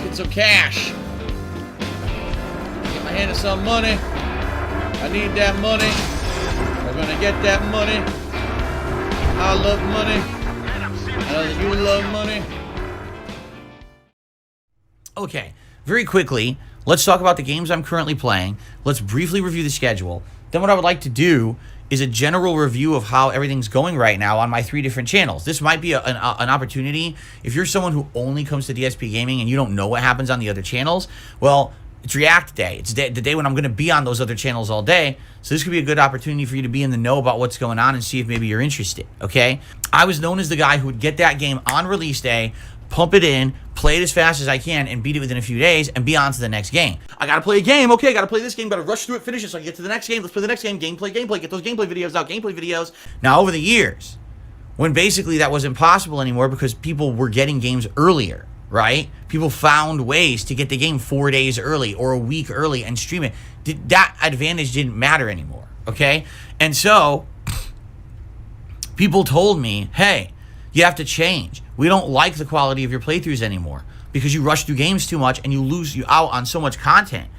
get some cash. Get my hand in some money. I need that money. We're gonna get that money. I love money. I know that you love money. Okay, very quickly, let's talk about the games I'm currently playing. Let's briefly review the schedule. Then what I would like to do is a general review of how everything's going right now on my 3 different channels. This might be an opportunity. If you're someone who only comes to DSP Gaming and you don't know what happens on the other channels, well, it's React Day. It's the day when I'm going to be on those other channels all day. So this could be a good opportunity for you to be in the know about what's going on and see if maybe you're interested, okay? I was known as the guy who would get that game on release day, pump it in, play it as fast as I can, and beat it within a few days, and be on to the next game. I gotta play a game. Okay, gotta play this game. Gotta rush through it, finish it, so I can get to the next game. Let's play the next game. Gameplay. Get those gameplay videos out. Gameplay videos. Now, over the years, when basically that wasn't possible anymore because people were getting games earlier, right? People found ways to get the game 4 days early or a week early and stream it. That advantage didn't matter anymore, okay? And so, people told me, hey, you have to change. We don't like the quality of your playthroughs anymore because you rush through games too much and you out on so much content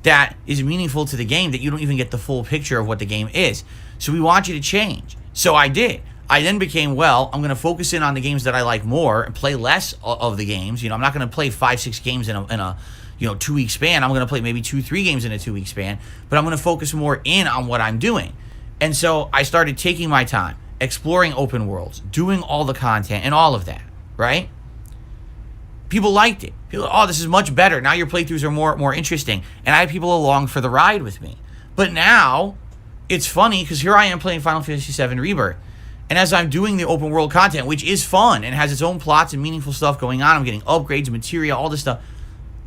that is meaningful to the game that you don't even get the full picture of what the game is. So we want you to change. So I did. I then became, well, I'm going to focus in on the games that I like more and play less of the games. You know, I'm not going to play 5-6 games in a 2-week span. I'm going to play maybe 2-3 games in a 2-week span, but I'm going to focus more in on what I'm doing. And so I started taking my time, exploring open worlds, doing all the content and all of that, right? People liked it. People, oh, this is much better. Now your playthroughs are more interesting. And I had people along for the ride with me. But now, it's funny because here I am playing Final Fantasy VII Rebirth. And as I'm doing the open world content, which is fun and has its own plots and meaningful stuff going on, I'm getting upgrades, material, all this stuff.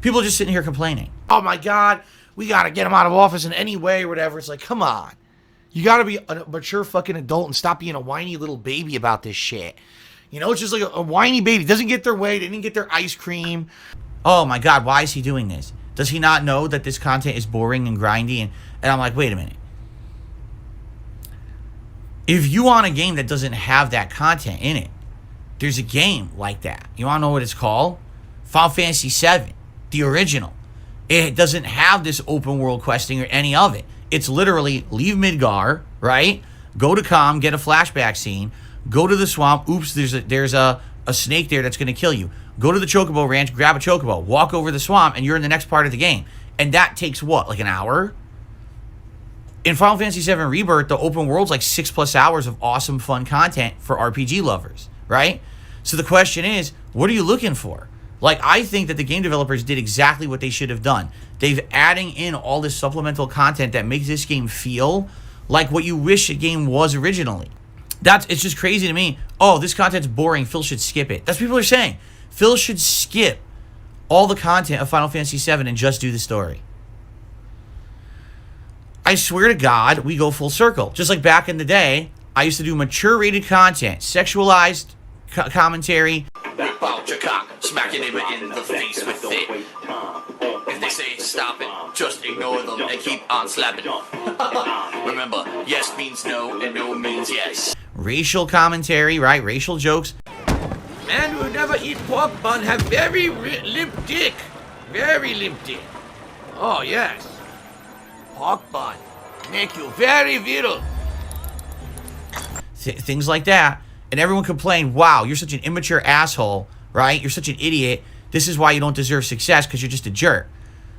People are just sitting here complaining. Oh my God, we got to get him out of office in any way or whatever. It's like, come on. You got to be a mature fucking adult and stop being a whiny little baby about this shit. You know, it's just like a whiny baby. Doesn't get their way. They didn't get their ice cream. Oh my God, why is he doing this? Does he not know that this content is boring and grindy? And I'm like, wait a minute. If you want a game that doesn't have that content in it, there's a game like that. You want to know what it's called? Final Fantasy VII, the original. It doesn't have this open world questing or any of it. It's literally leave Midgar, right? Go to Com, get a flashback scene. Go to the swamp. Oops, there's a snake there that's going to kill you. Go to the Chocobo Ranch, grab a Chocobo, walk over the swamp, and you're in the next part of the game. And that takes what, like an hour? In Final Fantasy VII Rebirth, the open world's like 6+ hours of awesome, fun content for RPG lovers, right? So the question is, what are you looking for? Like, I think that the game developers did exactly what they should have done. They've adding in all this supplemental content that makes this game feel like what you wish a game was originally. It's just crazy to me. Oh, this content's boring. Phil should skip it. That's what people are saying. Phil should skip all the content of Final Fantasy VII and just do the story. I swear to God, we go full circle. Just like back in the day, I used to do mature rated content, sexualized commentary. Whip out your cock, smacking him in the face with it. If they say stop it, just ignore them and keep on slapping. Remember, yes means no and no means yes. Racial commentary, right? Racial jokes. Man who never eat pork bun have very limp dick. Very limp dick. Oh, yes. Pork bun. Make you very virile. Things like that. And everyone complained, wow, you're such an immature asshole, right? You're such an idiot. This is why you don't deserve success, because you're just a jerk.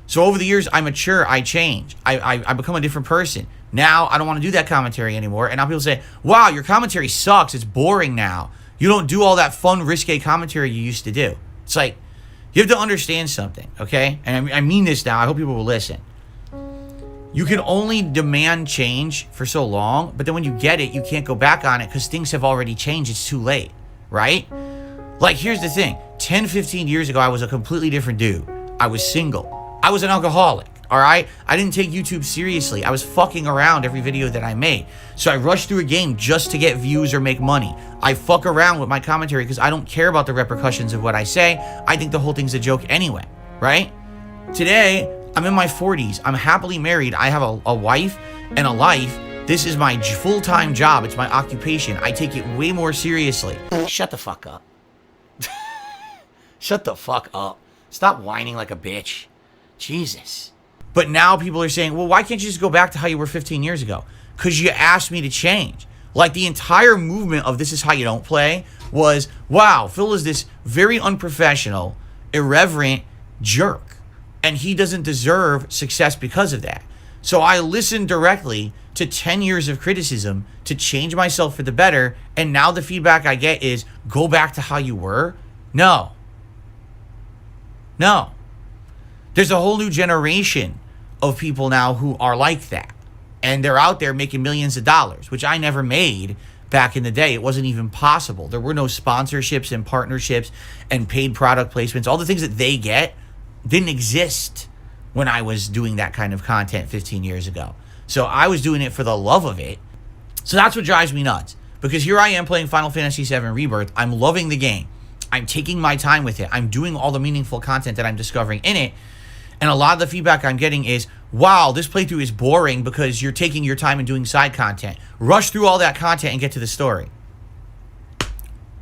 So over the years, I mature, I change. I become a different person. Now, I don't want to do that commentary anymore. And now people say, wow, your commentary sucks. It's boring now. You don't do all that fun, risque commentary you used to do. It's like, you have to understand something, okay? And I mean this now. I hope people will listen. You can only demand change for so long, but then when you get it, you can't go back on it because things have already changed. It's too late, right? Like, here's the thing. 10, 15 years ago, I was a completely different dude. I was single. I was an alcoholic, all right? I didn't take YouTube seriously. I was fucking around every video that I made. So I rushed through a game just to get views or make money. I fuck around with my commentary because I don't care about the repercussions of what I say. I think the whole thing's a joke anyway, right? Today, I'm in my 40s. I'm happily married. I have a wife and a life. This is my full-time job. It's my occupation. I take it way more seriously. Shut the fuck up. Shut the fuck up. Stop whining like a bitch. Jesus. But now people are saying, well, why can't you just go back to how you were 15 years ago? Because you asked me to change. Like, the entire movement of This Is How You Don't Play was, wow, Phil is this very unprofessional, irreverent jerk. And he doesn't deserve success because of that. So I listened directly to 10 years of criticism to change myself for the better. And now the feedback I get is, go back to how you were? No. No. There's a whole new generation of people now who are like that. And they're out there making millions of dollars, which I never made back in the day. It wasn't even possible. There were no sponsorships and partnerships and paid product placements. All the things that they get didn't exist when I was doing that kind of content 15 years ago. So I was doing it for the love of it. So that's what drives me nuts. Because here I am playing Final Fantasy VII Rebirth. I'm loving the game. I'm taking my time with it. I'm doing all the meaningful content that I'm discovering in it. And a lot of the feedback I'm getting is, wow, this playthrough is boring because you're taking your time and doing side content. Rush through all that content and get to the story.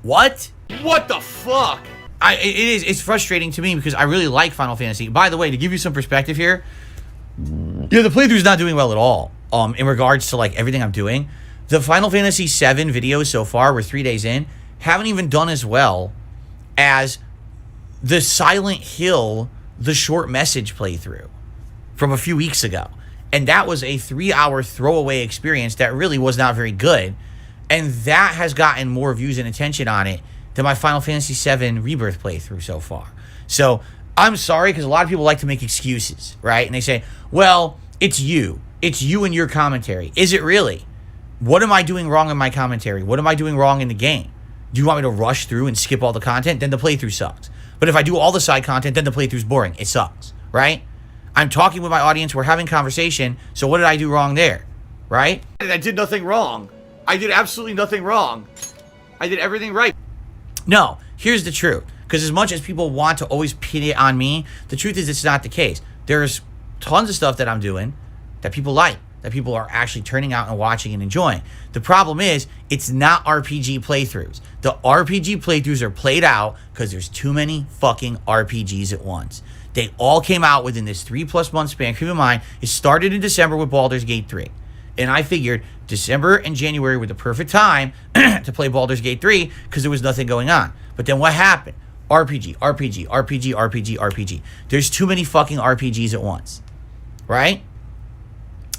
What? What the fuck? It's frustrating to me because I really like Final Fantasy. By the way, to give you some perspective here, yeah, the playthrough's not doing well at all in regards to like everything I'm doing. The Final Fantasy VII videos so far, we're 3 days in, haven't even done as well as the Silent Hill, the short message playthrough from a few weeks ago. And that was a 3-hour throwaway experience that really was not very good. And that has gotten more views and attention on it than my Final Fantasy VII Rebirth playthrough so far. So I'm sorry, because a lot of people like to make excuses, right? And they say, well, it's you. It's you and your commentary. Is it really? What am I doing wrong in my commentary? What am I doing wrong in the game? Do you want me to rush through and skip all the content? Then the playthrough sucks. But if I do all the side content, then the playthrough's boring. It sucks, right? I'm talking with my audience. We're having conversation. So what did I do wrong there, right? I did nothing wrong. I did absolutely nothing wrong. I did everything right. No, here's the truth. Because as much as people want to always pin it on me, the truth is it's not the case. There's tons of stuff that I'm doing that people like, that people are actually turning out and watching and enjoying. The problem is, it's not RPG playthroughs. The RPG playthroughs are played out because there's too many fucking RPGs at once. They all came out within this 3+ month span. Keep in mind, it started in December with Baldur's Gate 3. And I figured December and January were the perfect time to play Baldur's Gate 3 because there was nothing going on. But then what happened? RPG, RPG, RPG, RPG, RPG. There's too many fucking RPGs at once, right?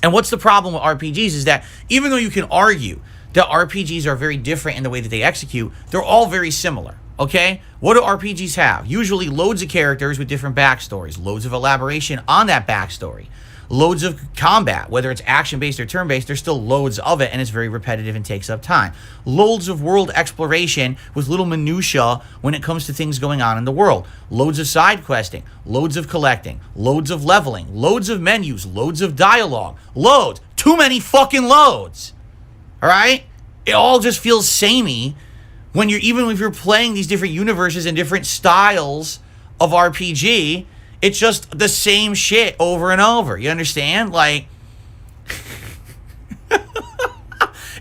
And what's the problem with RPGs is that even though you can argue that RPGs are very different in the way that they execute, they're all very similar, okay? What do RPGs have? Usually loads of characters with different backstories, loads of elaboration on that backstory, loads of combat, whether it's action-based or turn-based, there's still loads of it, and it's very repetitive and takes up time. Loads of world exploration with little minutia when it comes to things going on in the world. Loads of side questing, loads of collecting, loads of leveling, loads of menus, loads of dialogue, loads. Too many fucking loads. All right? It all just feels samey when even if you're playing these different universes and different styles of RPG. It's just the same shit over and over. You understand? Like,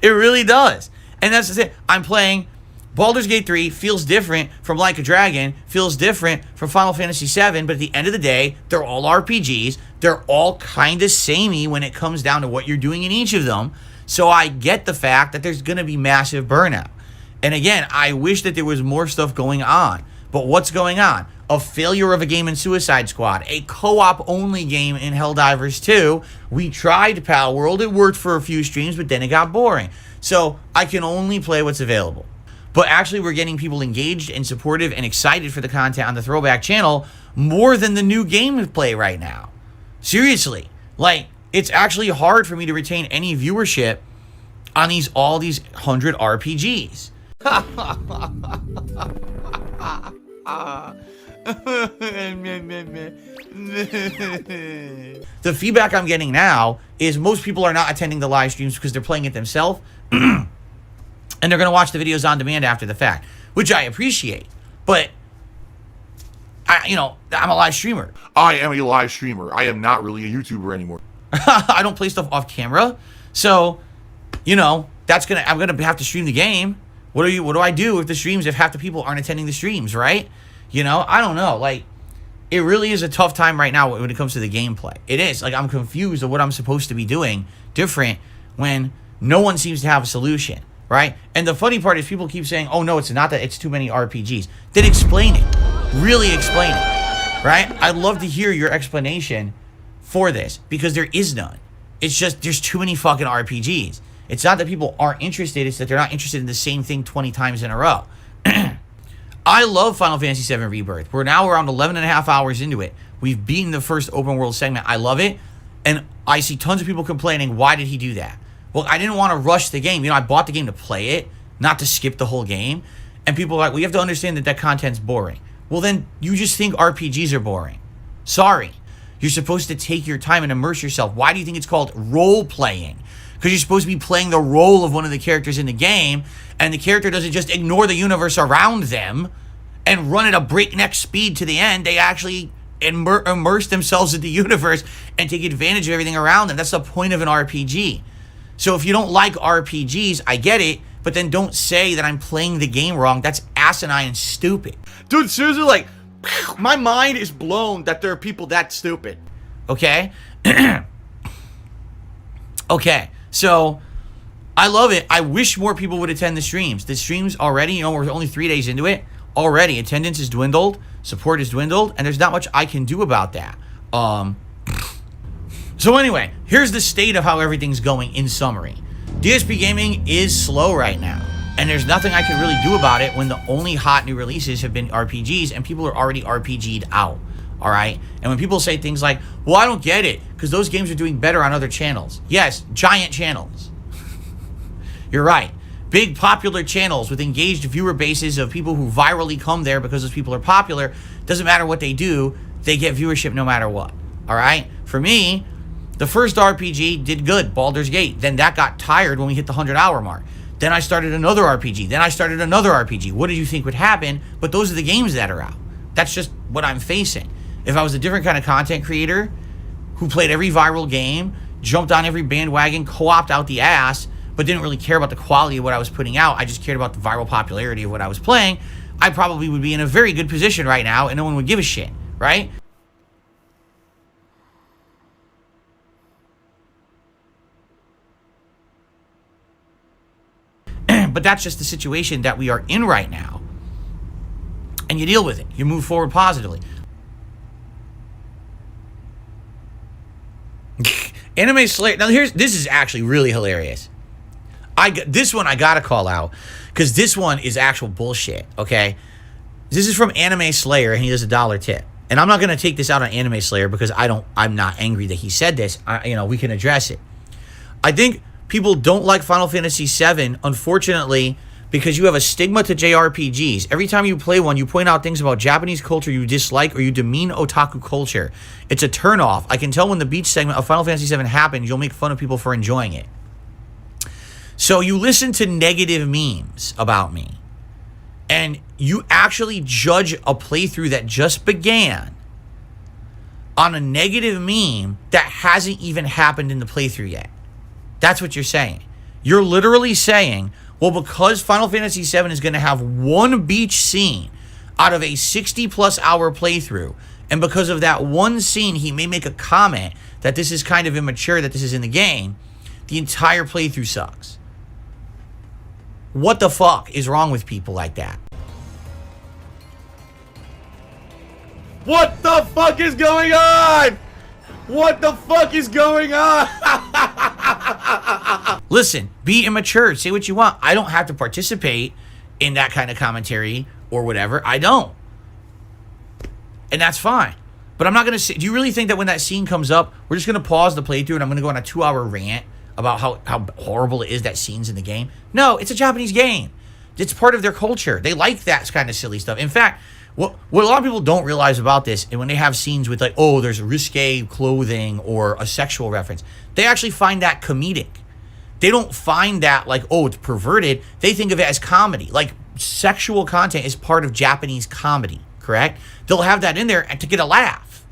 it really does. And that's the thing. I'm playing Baldur's Gate 3, feels different from Like a Dragon, feels different from Final Fantasy VII, but at the end of the day, they're all RPGs. They're all kind of samey when it comes down to what you're doing in each of them. So I get the fact that there's going to be massive burnout. And again, I wish that there was more stuff going on. But what's going on? A failure of a game in Suicide Squad, a co-op only game in Helldivers 2. We tried Pal World, it worked for a few streams, but then it got boring. So I can only play what's available. But actually we're getting people engaged and supportive and excited for the content on the Throwback channel more than the new gameplay right now. Seriously, like, it's actually hard for me to retain any viewership on all these 100 RPGs. The feedback I'm getting now is most people are not attending the live streams because they're playing it themselves and they're going to watch the videos on demand after the fact, which I appreciate. But I'm a live streamer. I am a live streamer. I am not really a YouTuber anymore. I don't play stuff off camera. So, I'm going to have to stream the game. What do I do with the streams if half the people aren't attending the streams, right? I don't know. Like, it really is a tough time right now when it comes to the gameplay. It is. Like, I'm confused of what I'm supposed to be doing different when no one seems to have a solution, right? And the funny part is people keep saying, oh, no, it's not that it's too many RPGs. Then explain it. Really explain it, right? I'd love to hear your explanation for this because there is none. It's just there's too many fucking RPGs. It's not that people aren't interested. It's that they're not interested in the same thing 20 times in a row. I love Final Fantasy VII Rebirth. We're now around 11 and a half hours into it. We've beaten the first open world segment. I love it. And I see tons of people complaining, why did he do that? Well, I didn't want to rush the game. You know, I bought the game to play it, not to skip the whole game. And people are like, well, you have to understand that content's boring. Well, then you just think RPGs are boring. Sorry. You're supposed to take your time and immerse yourself. Why do you think it's called role-playing? Because you're supposed to be playing the role of one of the characters in the game, and the character doesn't just ignore the universe around them and run at a breakneck speed to the end. They actually immerse themselves in the universe and take advantage of everything around them. That's the point of an RPG. So if you don't like RPGs, I get it, but then don't say that I'm playing the game wrong. That's asinine and stupid. Dude, seriously, like, my mind is blown that there are people that stupid. Okay? Okay, so I love it. I wish more people would attend the streams. The streams already, you know, we're only 3 days into it. Already, attendance is dwindled, support is dwindled, and there's not much I can do about that. So anyway, here's the state of how everything's going in summary. DSP gaming is slow right now, and there's nothing I can really do about it when the only hot new releases have been RPGs, and people are already RPG'd out, all right? And when people say things like, well, I don't get it, because those games are doing better on other channels. Yes, giant channels. You're right. Big popular channels with engaged viewer bases of people who virally come there because those people are popular. Doesn't matter what they do, they get viewership no matter what. All right? For me, the first RPG did good, Baldur's Gate. Then that got tired when we hit the 100-hour mark. Then I started another RPG. Then I started another RPG. What did you think would happen? But those are the games that are out. That's just what I'm facing. If I was a different kind of content creator who played every viral game, jumped on every bandwagon, co-opted out the ass, but didn't really care about the quality of what I was putting out, I just cared about the viral popularity of what I was playing, I probably would be in a very good position right now and no one would give a shit, right? But that's just the situation that we are in right now. And you deal with it. You move forward positively. Anime Slayer. Now this is actually really hilarious. This one I gotta call out because this one is actual bullshit. Okay, this is from Anime Slayer and he does a $1 tip. And I'm not gonna take this out on Anime Slayer because I'm not angry that he said this. We can address it. I think people don't like Final Fantasy VII, unfortunately, because you have a stigma to JRPGs. Every time you play one, you point out things about Japanese culture you dislike or you demean otaku culture. It's a turnoff. I can tell when the beach segment of Final Fantasy VII happens, you'll make fun of people for enjoying it. So you listen to negative memes about me, and you actually judge a playthrough that just began on a negative meme that hasn't even happened in the playthrough yet. That's what you're saying. You're literally saying, well, because Final Fantasy VII is going to have one beach scene out of a 60-plus hour playthrough, and because of that one scene, he may make a comment that this is kind of immature, that this is in the game, the entire playthrough sucks. What the fuck is wrong with people like that? What the fuck is going on? What the fuck is going on? Listen, be immature. Say what you want. I don't have to participate in that kind of commentary or whatever. I don't. And that's fine. But I'm not going to say... Do you really think that when that scene comes up, we're just going to pause the playthrough and I'm going to go on a 2-hour rant about how horrible it is that scene's in the game? No, it's a Japanese game. It's part of their culture. They like that kind of silly stuff. In fact, what a lot of people don't realize about this, and when they have scenes with like, oh, there's risque clothing or a sexual reference, they actually find that comedic. They don't find that like, oh, it's perverted. They think of it as comedy. Like, sexual content is part of Japanese comedy, correct? They'll have that in there to get a laugh.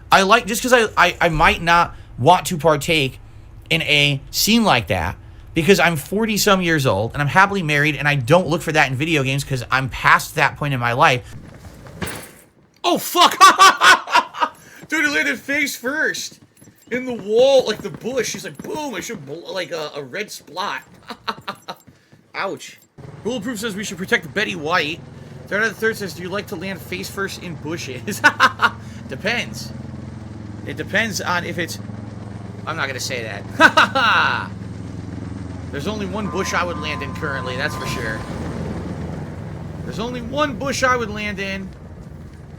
I like, just because I might not want to partake in a scene like that, because I'm 40 some years old and I'm happily married and I don't look for that in video games because I'm past that point in my life. Oh, fuck. Dude, he landed face first. In the wall, like the bush. He's like, boom, I should like a red splot. Ouch. Bulletproof says we should protect Betty White. Third out of the third says, do you like to land face first in bushes? Depends. It depends on if it's... I'm not going to say that. There's only one bush I would land in currently, that's for sure. There's only one bush I would land in.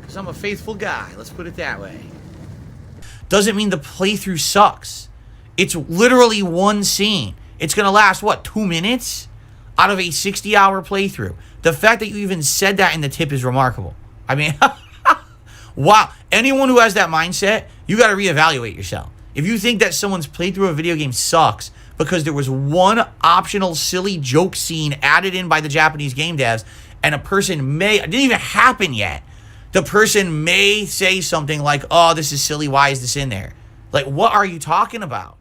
Because I'm a faithful guy, let's put it that way. Doesn't mean the playthrough sucks. It's literally one scene. It's going to last, what, 2 minutes? Out of a 60-hour playthrough. The fact that you even said that in the tip is remarkable. I mean, wow. Anyone who has that mindset, you got to reevaluate yourself. If you think that someone's playthrough of a video game sucks because there was one optional silly joke scene added in by the Japanese game devs, and a person it didn't even happen yet. The person may say something like, oh, this is silly. Why is this in there? Like, what are you talking about?